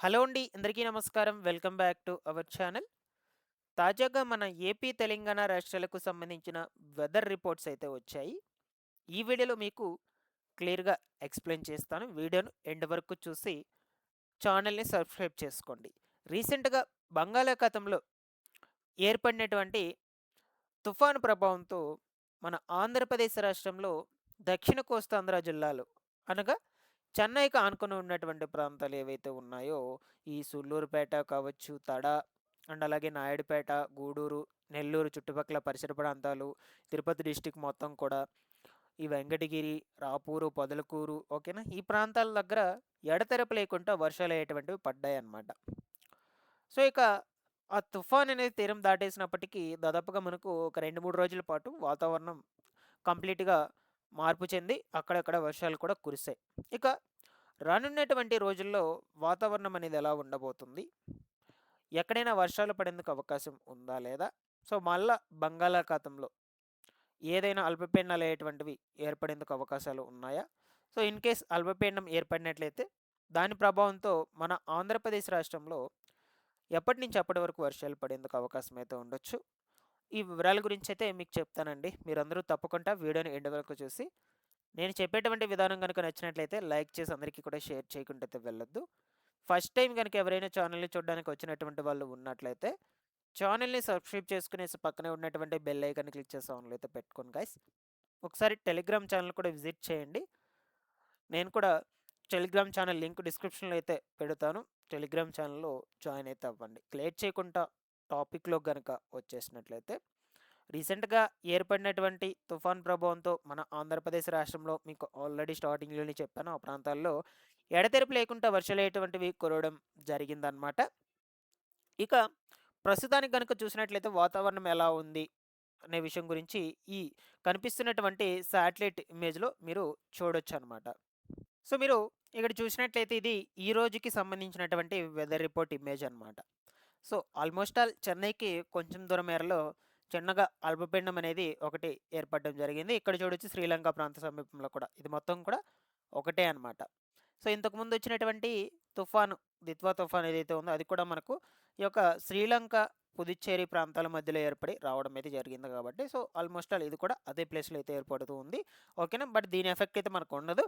Hello అండి. అందరికీ నమస్కారం. Welcome back to our channel. తాజాగా మన ఏపీ, తెలంగాణ రాష్ట్రాలకు సంబంధించిన వెదర్ రిపోర్ట్స్ అయితే వచ్చాయి. ఈ వీడియోలో మీకు క్లియర్‌గా ఎక్స్‌ప్లెయిన్ చేస్తాను. వీడియోను ఎండ్ వరకు చూసి ఛానల్‌ని సబ్స్క్రైబ్ చేసుకోండి. రీసెంట్‌గా బంగాళాఖాతంలో ఏర్పడినటువంటి తుఫాను ప్రభావంతో మన ఆంధ్రప్రదేశ్ రాష్ట్రంలో దక్షిణ కోస్తాంధ్ర జిల్లాలు అనగా చెన్నైకి ఆనుకొని ఉన్నటువంటి ప్రాంతాలు ఏవైతే ఉన్నాయో, ఈ సూళ్ళూరుపేట కావచ్చు, తడ అండ్ అలాగే నాయుడుపేట, గూడూరు, నెల్లూరు చుట్టుపక్కల పరిసర ప్రాంతాలు, తిరుపతి డిస్ట్రిక్ట్ మొత్తం కూడా, ఈ వెంకటగిరి, రాపూరు, పొదలకూరు ఓకేనా? ఈ ప్రాంతాల దగ్గర ఎడతెరపి లేకుండా వర్షాలయ్యేటువంటివి పడ్డాయన్నమాట. సో, ఇక ఆ తుఫాన్ అనేది తీరం దాటేసినప్పటికీ దాదాపుగా మనకు ఒక 2, 3 రోజుల పాటు వాతావరణం కంప్లీట్‌గా మార్పు చెంది అక్కడక్కడ వర్షాలు కూడా కురిసాయి. ఇక రానున్నటువంటి రోజుల్లో వాతావరణం అనేది ఎలా ఉండబోతుంది? ఎక్కడైనా వర్షాలు పడేందుకు అవకాశం ఉందా? లేదా? సో, మళ్ళా బంగాళాఖాతంలో ఏదైనా అల్పపీడనాలయ్యేటువంటివి ఏర్పడేందుకు అవకాశాలు ఉన్నాయా? సో, ఇన్ కేస్ అల్పపీడనం ఏర్పడినట్లయితే దాని ప్రభావంతో మన ఆంధ్రప్రదేశ్ రాష్ట్రంలో ఎప్పటి నుంచి అప్పటి వరకు వర్షాలు పడేందుకు అవకాశం అయితే ఉండొచ్చు. ఈ వివరాల గురించైతే మీకు చెప్తానండి. మీరందరూ తప్పకుండా వీడియోని ఎండ్ వరకు చూసి, నేను చెప్పేటువంటి విధానం గనుక నచ్చినట్లయితే లైక్ చేసి అందరికీ కూడా షేర్ చేయకుండా అయితే వెళ్ళొద్దు. ఫస్ట్ టైం గనుక ఎవరైనా ఛానల్‌ని చూడడానికి వచ్చినటువంటి వాళ్ళు ఉన్నట్లయితే, ఛానల్‌ని సబ్స్క్రైబ్ చేసుకునేసి పక్కనే ఉన్నటువంటి బెల్ ఐకాన్‌ని క్లిక్ చేసి ఆన్‌లో అయితే పెట్టుకోండి గైస్. ఒకసారి టెలిగ్రామ్ ఛానల్ కూడా విజిట్ చేయండి. నేను కూడా టెలిగ్రామ్ ఛానల్ లింక్ డిస్క్రిప్షన్‌లో అయితే పెడతాను. టెలిగ్రామ్ ఛానల్‌లో జాయిన్ అయితే అవ్వండి. లేట్ చేయకుండా టాపిక్‌లోకి గనుక వచ్చేసినట్లయితే, రీసెంట్‌గా ఏర్పడినటువంటి తుఫాన్ ప్రభావంతో మన ఆంధ్రప్రదేశ్ రాష్ట్రంలో మీకు ఆల్రెడీ స్టార్టింగ్‌లోనే చెప్పాను. ఆ ప్రాంతాల్లో ఎడతెరిపి లేకుండా వర్షాలయ్యేటువంటివి కురవడం జరిగిందనమాట. ఇక ప్రస్తుతానికి గనుక చూసినట్లయితే వాతావరణం ఎలా ఉంది అనే విషయం గురించి ఈ కనిపిస్తున్నటువంటి శాటిలైట్ ఇమేజ్‌లో మీరు చూడొచ్చనమాట. సో, మీరు ఇక్కడ చూసినట్లయితే ఇది ఈ రోజుకి సంబంధించినటువంటి వెదర్ రిపోర్ట్ ఇమేజ్ అనమాట. సో, ఆల్మోస్ట్ ఆల్ చెన్నైకి కొంచెం దూరం మేరలో చిన్నగా అల్పపీడనం అనేది ఒకటి ఏర్పడడం జరిగింది. ఇక్కడ చూడొచ్చు శ్రీలంక ప్రాంత సమీపంలో కూడా. ఇది మొత్తం కూడా ఒకటే అనమాట. సో, ఇంతకుముందు వచ్చినటువంటి తుఫాను, దిత్వా తుఫాన్ ఏదైతే ఉందో అది కూడా మనకు ఈ యొక్క శ్రీలంక, పుదుచ్చేరి ప్రాంతాల మధ్యలో ఏర్పడి రావడం అయితే జరిగింది కాబట్టి, సో, ఆల్మోస్ట్ ఆల్ ఇది కూడా అదే ప్లేస్‌లో అయితే ఏర్పడుతూ ఉంది. ఓకేనా? బట్ దీని ఎఫెక్ట్ అయితే మనకు ఉండదు.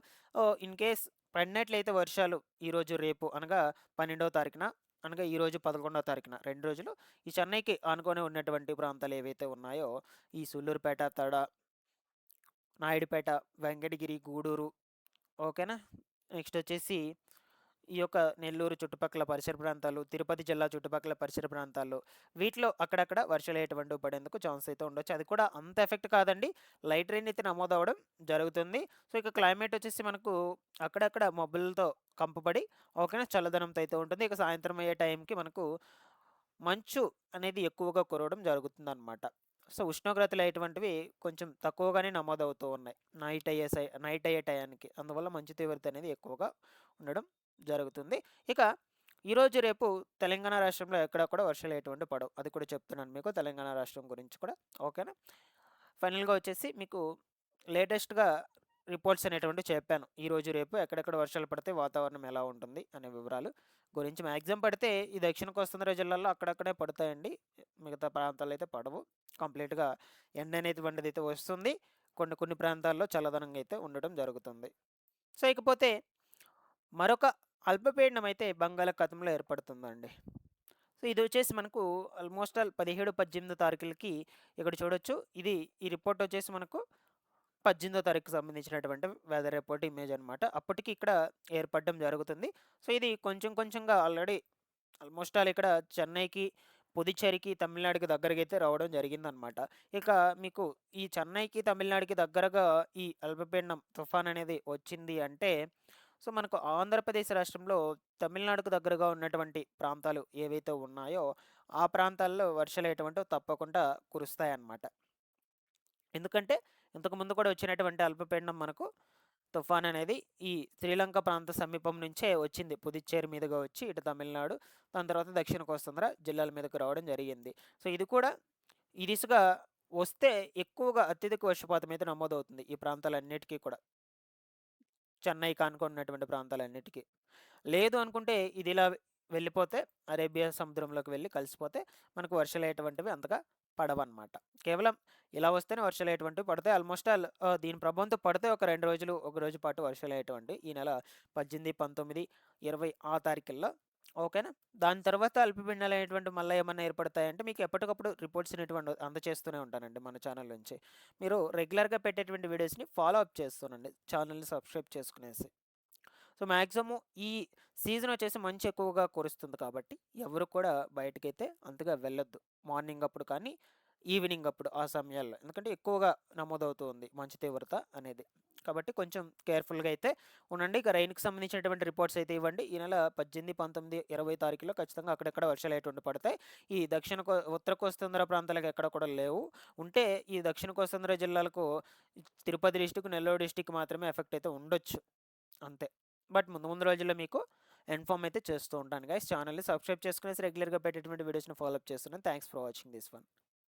ఇన్ కేస్ పడినట్లయితే వర్షాలు ఈరోజు, రేపు అనగా 12వ తారీఖున అనగా ఈరోజు 11వ తారీఖున 2 రోజులు ఈ చెన్నైకి ఆనుకొని ఉన్నటువంటి ప్రాంతాలు ఏవైతే ఉన్నాయో, ఈ సూళ్ళూరుపేట, తడ, నాయుడుపేట, వెంకటగిరి, గూడూరు ఓకేనా? నెక్స్ట్ వచ్చేసి ఈ యొక్క నెల్లూరు చుట్టుపక్కల పరిసర ప్రాంతాలు, తిరుపతి జిల్లా చుట్టుపక్కల పరిసర ప్రాంతాల్లో వీటిలో అక్కడక్కడ వర్షాలయ్యేటువంటివి పడేందుకు ఛాన్స్ అయితే ఉండొచ్చు. అది కూడా అంత ఎఫెక్ట్ కాదండి. లైట్ రెయిన్ అయితే నమోదవ్వడం జరుగుతుంది. సో, ఇక క్లైమేట్ వచ్చేసి మనకు అక్కడక్కడ మబ్బులతో కంపబడి ఓకేనా చల్లదనంతో అయితే ఉంటుంది. ఇక సాయంత్రం అయ్యే టైంకి మనకు మంచు అనేది ఎక్కువగా కురవడం జరుగుతుందనమాట. సో, ఉష్ణోగ్రతలు అయ్యేటువంటివి కొంచెం తక్కువగానే నమోదవుతూ ఉన్నాయి. నైట్ అయ్యే టయానికి. అందువల్ల మంచు తీవ్రత అనేది ఎక్కువగా ఉండడం జరుగుతుంది. ఇక ఈరోజు, రేపు తెలంగాణ రాష్ట్రంలో ఎక్కడ కూడా వర్షాలు ఎటువంటి పడవు. అది కూడా చెప్తున్నాను మీకు తెలంగాణ రాష్ట్రం గురించి కూడా. ఓకేనా? ఫైనల్‌గా వచ్చేసి మీకు లేటెస్ట్‌గా రిపోర్ట్స్ అనేటువంటివి చెప్పాను. ఈరోజు, రేపు ఎక్కడెక్కడ వర్షాలు పడితే వాతావరణం ఎలా ఉంటుంది అనే వివరాలు గురించి. మాక్సిమం పడితే ఈ దక్షిణ కోస్తాంధ్ర జిల్లాల్లో అక్కడక్కడే పడతాయండి. మిగతా ప్రాంతాల్లో అయితే పడవు. కంప్లీట్‌గా ఎండ అనేటువంటిదైతే వస్తుంది. కొన్ని కొన్ని ప్రాంతాల్లో చల్లదనంగా అయితే ఉండడం జరుగుతుంది. సో, ఇకపోతే మరొక అల్పపీడనం అయితే బంగాళాఖాతంలో ఏర్పడుతుందండి. సో, ఇది వచ్చేసి మనకు ఆల్మోస్ట్ ఆల్ 17, 18 తారీఖులకి ఇక్కడ చూడొచ్చు. ఈ రిపోర్ట్ వచ్చేసి మనకు 18థ్ తారీఖుకి సంబంధించినటువంటి వెదర్ రిపోర్ట్ ఇమేజ్ అనమాట. అప్పటికి ఇక్కడ ఏర్పడడం జరుగుతుంది. సో, ఇది కొంచెం కొంచెంగా ఆల్రెడీ ఆల్మోస్ట్ ఆల్ ఇక్కడ చెన్నైకి, పుదుచ్చేరికి, తమిళనాడుకి దగ్గరగైతే రావడం జరిగిందనమాట. ఇక మీకు ఈ చెన్నైకి, తమిళనాడుకి దగ్గరగా ఈ అల్పపీడనం తుఫాన్ అనేది వచ్చింది అంటే, సో, మనకు ఆంధ్రప్రదేశ్ రాష్ట్రంలో తమిళనాడుకు దగ్గరగా ఉన్నటువంటి ప్రాంతాలు ఏవైతే ఉన్నాయో, ఆ ప్రాంతాల్లో వర్షాలు ఎటువంటివి తప్పకుండా కురుస్తాయన్నమాట. ఎందుకంటే ఇంతకుముందు కూడా వచ్చినటువంటి అల్పపీడనం మనకు తుఫాన్ అనేది ఈ శ్రీలంక ప్రాంత సమీపం నుంచే వచ్చింది. పుదుచ్చేరి మీదుగా వచ్చి ఇటు తమిళనాడు, దాని తర్వాత దక్షిణ కోస్తాంధ్ర జిల్లాల మీదకి రావడం జరిగింది. సో, ఇది కూడా ఈ దిశగా వస్తే ఎక్కువగా అత్యధిక వర్షపాతం అయితే నమోదవుతుంది ఈ ప్రాంతాలన్నిటికీ కూడా. చెన్నైకి ఆనుకున్నటువంటి ప్రాంతాలన్నిటికీ. లేదు అనుకుంటే ఇది ఇలా వెళ్ళిపోతే అరేబియా సముద్రంలోకి వెళ్ళి కలిసిపోతే మనకు వర్షాలు అయ్యేటువంటివి అంతగా పడవన్నమాట. కేవలం ఇలా వస్తేనే వర్షాలు అయ్యేటువంటివి పడతాయి. ఆల్మోస్ట్ ఆల్ దీని ప్రభావంతో పడితే ఒక 2 రోజులు, ఒక రోజు పాటు వర్షాలు అయ్యేటువంటివి ఈ నెల 18, 19, 20 ఆ తారీఖుల్లో. ఓకేనా. దాని తర్వాత అల్పపీడనాలు అనేటువంటివి మళ్ళీ ఏమన్నా ఏర్పడతాయంటే మీకు ఎప్పటికప్పుడు రిపోర్ట్స్ అనేటువంటి అందచేస్తూనే ఉంటానండి మన ఛానల్ నుంచి. మీరు రెగ్యులర్గా పెట్టేటువంటి వీడియోస్ని ఫాలో అప్ చేస్తానండి ఛానల్ని సబ్స్క్రైబ్ చేసుకునేసి. సో మ్యాక్సిమం ఈ సీజన్ వచ్చేసి మంచు ఎక్కువగా కురుస్తుంది కాబట్టి ఎవరు కూడా బయటకైతే అంతగా వెళ్ళొద్దు మార్నింగ్ అప్పుడు కానీ ఈవినింగ్ అప్పుడు ఆ సమయాల్లో, ఎందుకంటే ఎక్కువగా నమోదవుతూ ఉంది మంచు తీవ్రత అనేది. కాబట్టి కొంచెం కేర్ఫుల్గా అయితే ఉండండి. ఇక రైన్కి సంబంధించినటువంటి రిపోర్ట్స్ అయితే ఇవ్వండి. ఈ నెల 18, 19, 20 తారీఖులో ఖచ్చితంగా అక్కడెక్కడ వర్షాలు అటువంటి పడతాయి. ఈ ఉత్తర కోస్తాంధ్ర ప్రాంతాలకు ఎక్కడ కూడా లేవు. ఉంటే ఈ దక్షిణ కోస్తాంధ్ర జిల్లాలకు తిరుపతి డిస్టిక్, నెల్లూరు డిస్టిక్ మాత్రమే ఎఫెక్ట్ అయితే ఉండొచ్చు అంతే. బట్ ముందు ముందు రోజుల్లో మీకు ఇన్ఫార్మ్ అయితే చేస్తూ ఉంటాను గైస్. ఛానల్ని సబ్స్క్రైబ్ చేసుకునేసి రెగ్యులర్గా పెట్టేటువంటి వీడియోస్ని ఫాలో అప్ చేస్తున్నాను. Thanks for watching this one.